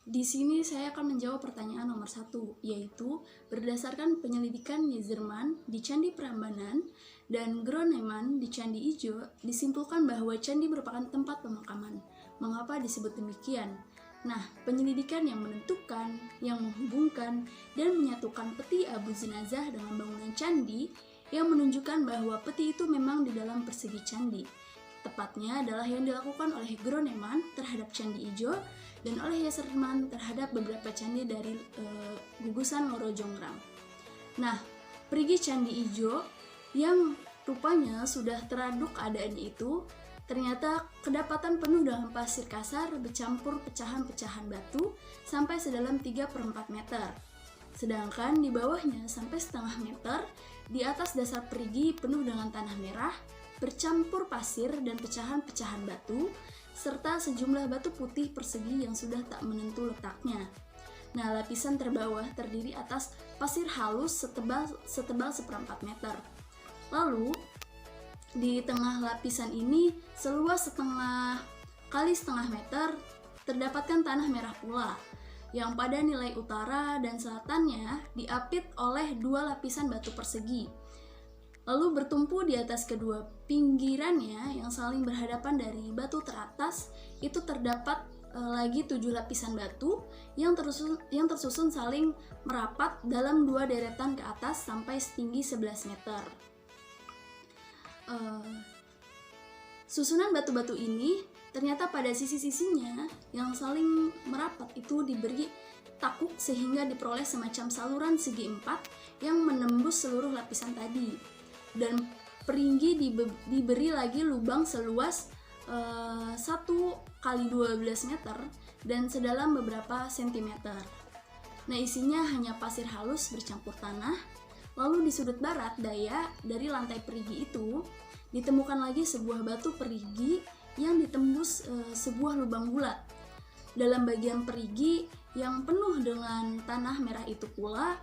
Di sini saya akan menjawab pertanyaan nomor 1, yaitu berdasarkan penyelidikan Yezerman di Candi Prambanan dan Groneman di Candi Ijo, disimpulkan bahwa candi merupakan tempat pemakaman. Mengapa disebut demikian? Nah, penyelidikan yang menentukan, yang menghubungkan, dan menyatukan peti Abu Jenazah dengan bangunan candi yang menunjukkan bahwa peti itu memang di dalam persegi candi. Tepatnya adalah yang dilakukan oleh Groneman terhadap Candi Ijo dan oleh Yezerman terhadap beberapa candi dari gugusan Loro Jonggrang. Nah, perigi Candi Ijo yang rupanya sudah teraduk keadaannya itu ternyata kedapatan penuh dengan pasir kasar bercampur pecahan-pecahan batu sampai sedalam 3/4 meter. Sedangkan di bawahnya sampai setengah meter, di atas dasar perigi penuh dengan tanah merah, bercampur pasir dan pecahan-pecahan batu, serta sejumlah batu putih persegi yang sudah tak menentu letaknya. Nah, lapisan terbawah terdiri atas pasir halus setebal 1/4 meter. Lalu, di tengah lapisan ini seluas setengah kali setengah meter terdapatkan tanah merah pula, yang pada nilai utara dan selatannya diapit oleh 2 lapisan batu persegi. Lalu bertumpu di atas kedua pinggirannya yang saling berhadapan dari batu teratas, itu terdapat lagi 7 lapisan batu yang tersusun saling merapat dalam 2 deretan ke atas sampai setinggi 11 meter. Susunan batu-batu ini ternyata pada sisi-sisinya yang saling merapat itu diberi takuk sehingga diperoleh semacam saluran segi 4 yang menembus seluruh lapisan tadi. Dan perigi diberi lagi lubang seluas 1 kali 12 meter dan sedalam beberapa sentimeter. Nah, isinya hanya pasir halus bercampur tanah. Lalu di sudut barat daya dari lantai perigi itu ditemukan lagi sebuah batu perigi yang ditembus sebuah lubang bulat. Dalam bagian perigi yang penuh dengan tanah merah itu pula,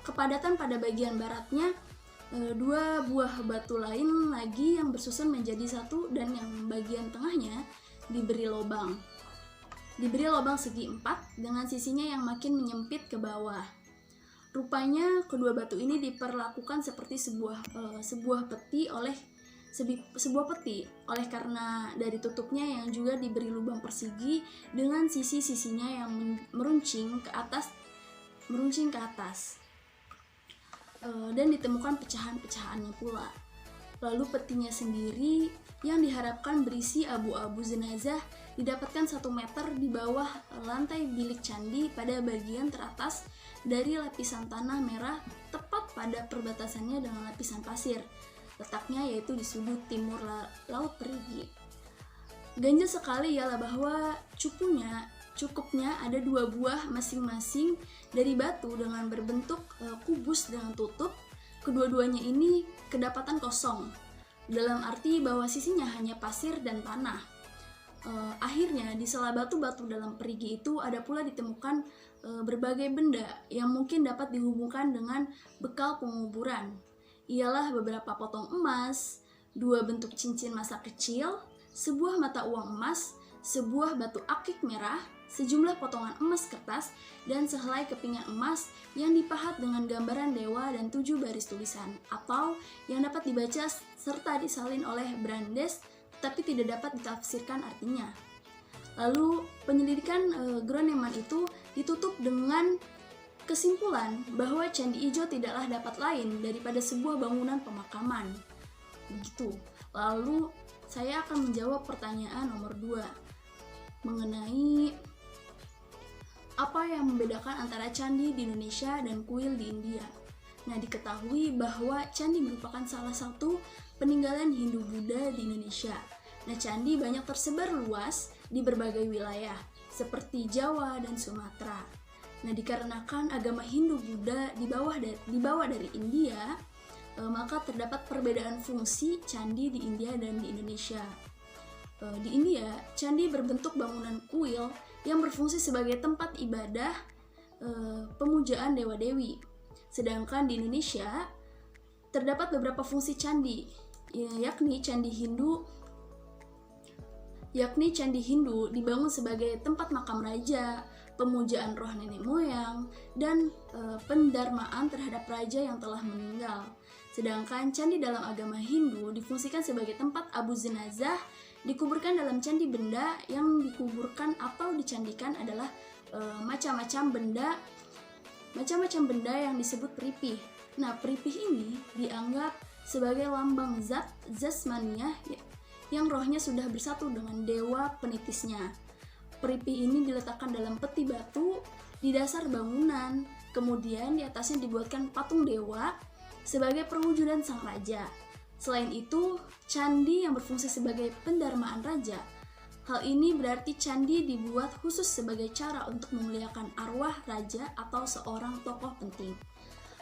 kepadatan pada bagian baratnya 2 buah batu lain lagi yang bersusun menjadi satu, dan yang bagian tengahnya diberi lubang segi 4 dengan sisinya yang makin menyempit ke bawah. Rupanya kedua batu ini diperlakukan seperti sebuah peti oleh karena dari tutupnya yang juga diberi lubang persegi dengan sisi-sisinya yang meruncing ke atas dan ditemukan pecahan-pecahannya pula. Lalu petinya sendiri yang diharapkan berisi abu-abu jenazah didapatkan 1 meter di bawah lantai bilik candi pada bagian teratas dari lapisan tanah merah, tepat pada perbatasannya dengan lapisan pasir. Letaknya yaitu di sudut timur Laut Perigi. Ganjil sekali ialah bahwa cukupnya ada 2 buah masing-masing dari batu dengan berbentuk kubus dengan tutup. Kedua-duanya ini kedapatan kosong, dalam arti bahwa sisinya hanya pasir dan tanah. Akhirnya di sela batu-batu dalam perigi itu ada pula ditemukan berbagai benda yang mungkin dapat dihubungkan dengan bekal penguburan. Ialah beberapa potong emas, 2 bentuk cincin masa kecil, sebuah mata uang emas, sebuah batu akik merah, sejumlah potongan emas kertas, dan sehelai kepingan emas yang dipahat dengan gambaran dewa dan 7 baris tulisan, atau yang dapat dibaca serta disalin oleh Brandes tetapi tidak dapat ditafsirkan artinya. Lalu penyelidikan Groneman itu ditutup dengan kesimpulan bahwa Candi Ijo tidaklah dapat lain daripada sebuah bangunan pemakaman. Begitu. Lalu saya akan menjawab pertanyaan nomor 2 mengenai apa yang membedakan antara candi di Indonesia dan kuil di India. Nah, diketahui bahwa candi merupakan salah satu peninggalan Hindu-Buddha di Indonesia. Nah, candi banyak tersebar luas di berbagai wilayah, seperti Jawa dan Sumatera. Nah, dikarenakan agama Hindu-Buddha dibawa dari India, maka terdapat perbedaan fungsi candi di India dan di Indonesia. Di India, candi berbentuk bangunan kuil yang berfungsi sebagai tempat ibadah pemujaan dewa-dewi. Sedangkan di Indonesia, terdapat beberapa fungsi candi, yakni candi Hindu dibangun sebagai tempat makam raja, pemujaan roh nenek moyang, dan pendarmaan terhadap raja yang telah meninggal. Sedangkan candi dalam agama Hindu difungsikan sebagai tempat abu jenazah. Dikuburkan dalam candi benda yang dikuburkan atau dicandikan adalah macam-macam benda yang disebut peripih. Nah, peripih ini dianggap sebagai lambang zat jasmaniah yang rohnya sudah bersatu dengan dewa penitisnya. Peripih ini diletakkan dalam peti batu di dasar bangunan, kemudian di atasnya dibuatkan patung dewa sebagai perwujudan sang raja. Selain itu, candi yang berfungsi sebagai pendarmaan raja. Hal ini berarti candi dibuat khusus sebagai cara untuk memuliakan arwah raja atau seorang tokoh penting.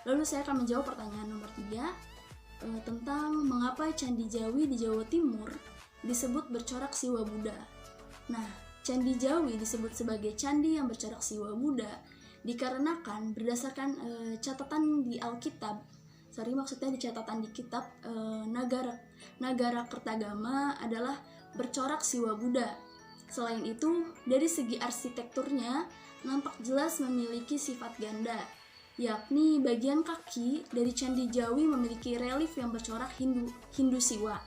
Lalu saya akan menjawab pertanyaan nomor 3 tentang mengapa Candi Jawi di Jawa Timur disebut bercorak siwa Buddha. Nah, Candi Jawi disebut sebagai candi yang bercorak siwa Buddha dikarenakan berdasarkan catatan di Alkitab. Di catatan di kitab Nagara Kertagama adalah bercorak siwa Buddha. Selain itu, dari segi arsitekturnya nampak jelas memiliki sifat ganda, yakni bagian kaki dari Candi Jawi memiliki relief yang bercorak Hindu Siwa.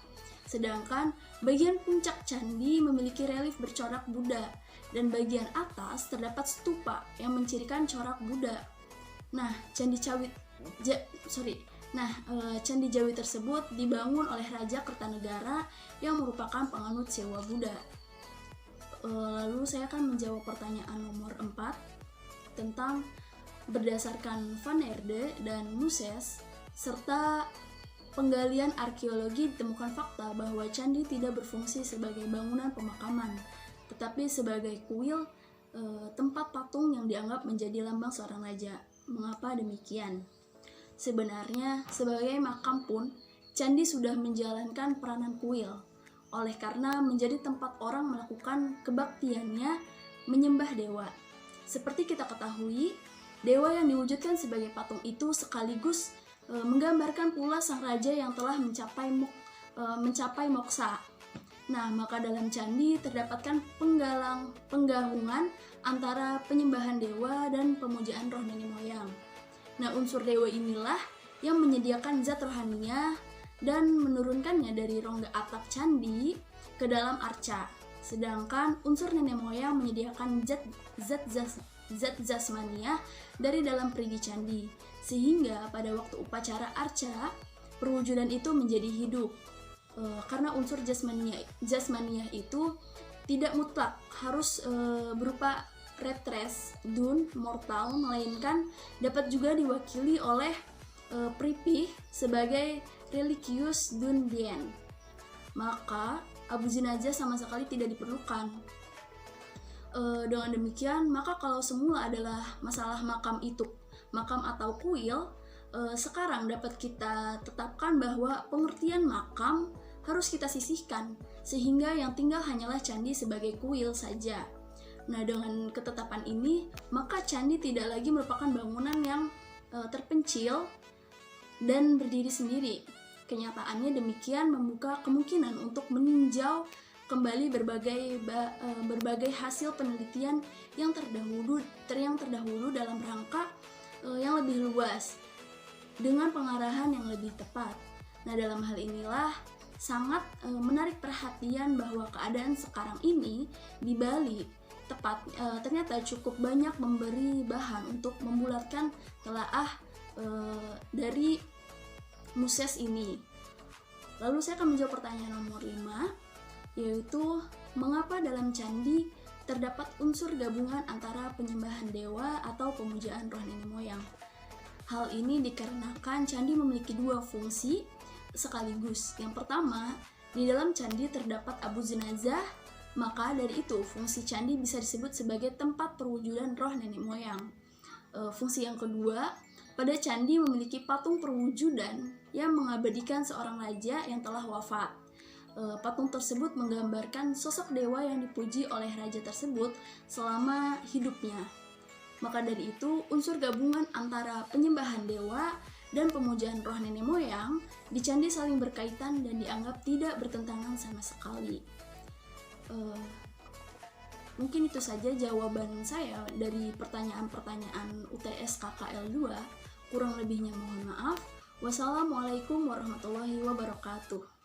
Sedangkan bagian puncak candi memiliki relief bercorak Buddha, dan bagian atas terdapat stupa yang mencirikan corak Buddha. Nah, Candi Jawi tersebut dibangun oleh Raja Kertanegara yang merupakan penganut Sewa Buddha. Lalu saya akan menjawab pertanyaan nomor 4 tentang berdasarkan Van Erde dan Muses serta penggalian arkeologi ditemukan fakta bahwa candi tidak berfungsi sebagai bangunan pemakaman, tetapi sebagai kuil, tempat patung yang dianggap menjadi lambang seorang raja. Mengapa demikian? Sebenarnya, sebagai makam pun, candi sudah menjalankan peranan kuil, oleh karena menjadi tempat orang melakukan kebaktiannya menyembah dewa. Seperti kita ketahui, dewa yang diwujudkan sebagai patung itu sekaligus menggambarkan pula sang raja yang telah mencapai moksa. Nah, maka dalam candi terdapatkan penggabungan antara penyembahan dewa dan pemujaan roh nenek moyang. Nah, unsur dewa inilah yang menyediakan zat rohaninya dan menurunkannya dari rongga atap candi ke dalam arca. Sedangkan unsur nenek moyang menyediakan zat jasmaniah dari dalam perigi candi. Sehingga pada waktu upacara arca, perwujudan itu menjadi hidup. Karena unsur jasmaniah itu tidak mutlak harus berupa retres, dun, mortal, melainkan dapat juga diwakili oleh peripih sebagai religius dun dien. Maka Abu Jinazah sama sekali tidak diperlukan. Dengan demikian, maka kalau semula adalah masalah makam atau kuil, sekarang dapat kita tetapkan bahwa pengertian makam harus kita sisihkan, sehingga yang tinggal hanyalah candi sebagai kuil saja. Nah, dengan ketetapan ini, maka candi tidak lagi merupakan bangunan yang terpencil dan berdiri sendiri. Kenyataannya demikian membuka kemungkinan untuk meninjau kembali berbagai hasil penelitian yang terdahulu dalam rangka yang lebih luas dengan pengarahan yang lebih tepat. Nah, dalam hal inilah sangat menarik perhatian bahwa keadaan sekarang ini di Bali ternyata cukup banyak memberi bahan untuk membulatkan telaah dari Muses ini. Lalu saya akan menjawab pertanyaan nomor 5, yaitu mengapa dalam candi terdapat unsur gabungan antara penyembahan dewa atau pemujaan roh nenek moyang. Hal ini dikarenakan candi memiliki dua fungsi sekaligus. Yang pertama, di dalam candi terdapat Abu Jinazah, maka dari itu fungsi candi bisa disebut sebagai tempat perwujudan roh nenek moyang. Fungsi yang kedua, pada candi memiliki patung perwujudan yang mengabadikan seorang raja yang telah wafat. Patung tersebut menggambarkan sosok dewa yang dipuji oleh raja tersebut selama hidupnya. Maka dari itu, unsur gabungan antara penyembahan dewa dan pemujaan roh nenek moyang di candi saling berkaitan dan dianggap tidak bertentangan sama sekali. Mungkin itu saja jawaban saya dari pertanyaan-pertanyaan UTS KKL 2. Kurang lebihnya mohon maaf. Wassalamualaikum warahmatullahi wabarakatuh.